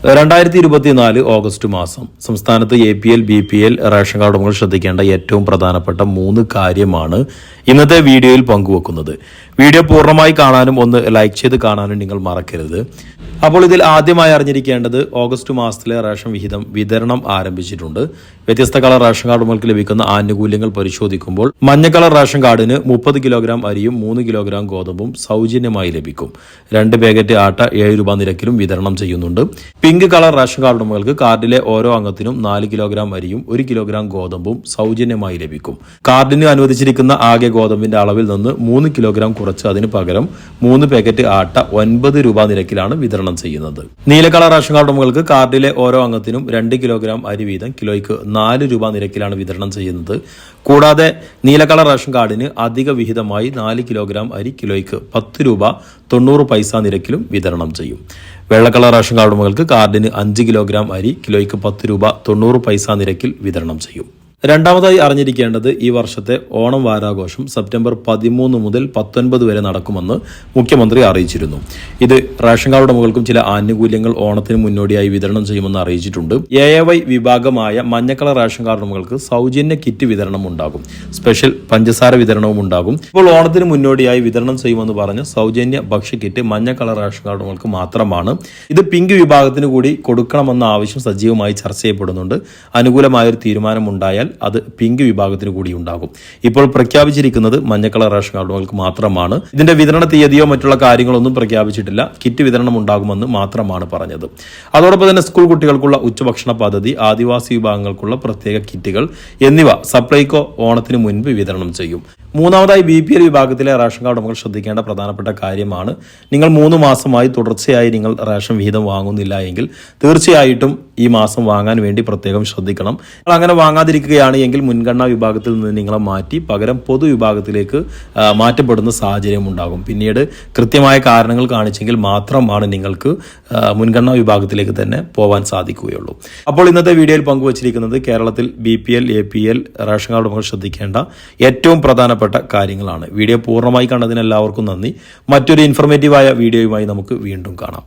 2024 August മാസം സംസ്ഥാനത്ത് APL BPL ration card ഉടമകൾ ശ്രദ്ധിക്കേണ്ട ഏറ്റവും പ്രധാനപ്പെട്ട 3 കാര്യമാണ് ഇന്നത്തെ വീഡിയോയിൽ പങ്കുവെക്കുന്നത്. വീഡിയോ പൂർണ്ണമായി കാണാനും ഒന്ന് ലൈക്ക് ചെയ്ത് കാണാനും നിങ്ങൾ മറക്കരുത്. അപ്പോൾ ഇതിൽ ആദ്യമായി അറിഞ്ഞിരിക്കേണ്ടത് ഓഗസ്റ്റ് മാസത്തിലെ റേഷൻ വിതരണം ആരംഭിച്ചിട്ടുണ്ട്. വ്യത്യസ്ത കളർ റേഷൻ കാർഡ് ഉടമകൾക്ക് ലഭിക്കുന്ന ആനുകൂല്യങ്ങൾ പരിശോധിക്കുമ്പോൾ മഞ്ഞ കളർ റേഷൻ കാർഡിന് 30 കിലോഗ്രാം അരിയും 3 കിലോഗ്രാം ഗോതമ്പും സൗജന്യമായി ലഭിക്കും. 2 പാക്കറ്റ് ആട്ട 7 രൂപ നിരക്കിലും വിതരണം ചെയ്യുന്നുണ്ട്. പിങ്ക് കളർ റേഷൻ കാർഡ് ഉടമകൾക്ക് കാർഡിലെ ഓരോ അംഗത്തിനും 4 കിലോഗ്രാം അരിയും 1 കിലോഗ്രാം ഗോതമ്പും സൗജന്യമായി ലഭിക്കും. കാർഡിന് അനുവദിച്ചിരിക്കുന്ന ആകെ ഗോതമ്പിന്റെ അളവിൽ നിന്ന് 3 കിലോഗ്രാം കുറച്ച് അതിന് പകരം 3 പാക്കറ്റ് ആട്ട 9 രൂപ നിരക്കിലാണ് വിതരണം ചെയ്യുന്നത്. നീല കളർ റേഷൻ കാർഡ് ഉടമകൾക്ക് കാർഡിലെ ഓരോ അംഗത്തിനും 2 കിലോഗ്രാം അരി വീതം കിലോയ്ക്ക് 4 രൂപ നിരക്കിലാണ് വിതരണം ചെയ്യുന്നത്. കൂടാതെ നീല കളർ റേഷൻ കാർഡിന് അധിക വിഹിതമായി 4 കിലോഗ്രാം അരി കിലോയ്ക്ക് 10 രൂപ 90 പൈസ നിരക്കിലും വിതരണം ചെയ്യും. വെള്ള കളർ റേഷൻ കാർഡ് ഉടമകൾക്ക് കാർഡിന് 5 കിലോഗ്രാം അരി കിലോയ്ക്ക് 10 രൂപ 90 പൈസ നിരക്കിൽ വിതരണം ചെയ്യും. രണ്ടാമതായി അറിഞ്ഞിരിക്കേണ്ടത് ഈ വർഷത്തെ ഓണം വാരാഘോഷം സെപ്റ്റംബർ 13 മുതൽ 19 വരെ നടക്കുമെന്ന് മുഖ്യമന്ത്രി അറിയിച്ചിരുന്നു. ഇത് റേഷൻ കാർഡ് ഉടമകൾക്കും ചില ആനുകൂല്യങ്ങൾ ഓണത്തിന് മുന്നോടിയായി വിതരണം ചെയ്യുമെന്ന് അറിയിച്ചിട്ടുണ്ട്. AAY വിഭാഗമായ മഞ്ഞക്കളർ റേഷൻ കാർഡ് ഉടമകൾക്ക് സൗജന്യ കിറ്റ് വിതരണം ഉണ്ടാകും. സ്പെഷ്യൽ പഞ്ചസാര വിതരണവും ഉണ്ടാകും. ഇപ്പോൾ ഓണത്തിന് മുന്നോടിയായി വിതരണം ചെയ്യുമെന്ന് പറഞ്ഞ് സൗജന്യ ഭക്ഷ്യ കിറ്റ് മഞ്ഞക്കളർ റേഷൻ കാർഡ് ഉടമകൾക്ക് മാത്രമാണ്. ഇത് പിങ്ക് വിഭാഗത്തിന് കൂടി കൊടുക്കണമെന്ന ആവശ്യം സജീവമായി ചർച്ച ചെയ്യപ്പെടുന്നുണ്ട്. അനുകൂലമായൊരു തീരുമാനമുണ്ടായാൽ അത് പിങ്ക് വിഭാഗത്തിന് കൂടി ഉണ്ടാകും. ഇപ്പോൾ പ്രഖ്യാപിച്ചിരിക്കുന്നത് മഞ്ഞക്കളർ റേഷൻ കാർഡുകൾക്ക് മാത്രമാണ്. ഇതിന്റെ വിതരണ തീയതിയോ മറ്റുള്ള കാര്യങ്ങളൊന്നും പ്രഖ്യാപിച്ചിട്ടില്ല. കിറ്റ് വിതരണം ഉണ്ടാകുമെന്ന് മാത്രമാണ് പറഞ്ഞത്. അതോടൊപ്പം തന്നെ സ്കൂൾ കുട്ടികൾക്കുള്ള ഉച്ചഭക്ഷണ പദ്ധതി, ആദിവാസി വിഭാഗങ്ങൾക്കുള്ള പ്രത്യേക കിറ്റുകൾ എന്നിവ സപ്ലൈകോ ഓണത്തിന് മുൻപ് വിതരണം ചെയ്യും. മൂന്നാമതായി BPL വിഭാഗത്തിലെ റേഷൻ കാർഡ് ഉടമകൾ ശ്രദ്ധിക്കേണ്ട പ്രധാനപ്പെട്ട കാര്യമാണ്, നിങ്ങൾ 3 മാസമായി തുടർച്ചയായി നിങ്ങൾ റേഷൻ വിഹിതം വാങ്ങുന്നില്ല എങ്കിൽ തീർച്ചയായിട്ടും ഈ മാസം വാങ്ങാൻ വേണ്ടി പ്രത്യേകം ശ്രദ്ധിക്കണം. നിങ്ങൾ അങ്ങനെ വാങ്ങാതിരിക്കുകയാണ് എങ്കിൽ മുൻഗണനാ വിഭാഗത്തിൽ നിന്ന് നിങ്ങളെ മാറ്റി പകരം പൊതുവിഭാഗത്തിലേക്ക് മാറ്റപ്പെടുന്ന സാഹചര്യം ഉണ്ടാകും. പിന്നീട് കൃത്യമായ കാരണങ്ങൾ കാണിച്ചെങ്കിൽ മാത്രമാണ് നിങ്ങൾക്ക് മുൻഗണനാ വിഭാഗത്തിലേക്ക് തന്നെ പോകാൻ സാധിക്കുകയുള്ളൂ. അപ്പോൾ ഇന്നത്തെ വീഡിയോയിൽ പങ്കുവച്ചിരിക്കുന്നത് കേരളത്തിൽ BPL APL റേഷൻ കാർഡ് ഉടമകൾ ശ്രദ്ധിക്കേണ്ട ഏറ്റവും പ്രധാനപ്പെട്ട കാര്യങ്ങളാണ്. വീഡിയോ പൂർണ്ണമായി കണ്ടതിന് എല്ലാവർക്കും നന്ദി. മറ്റൊരു ഇൻഫോർമേറ്റീവായ വീഡിയോയുമായി നമുക്ക് വീണ്ടും കാണാം.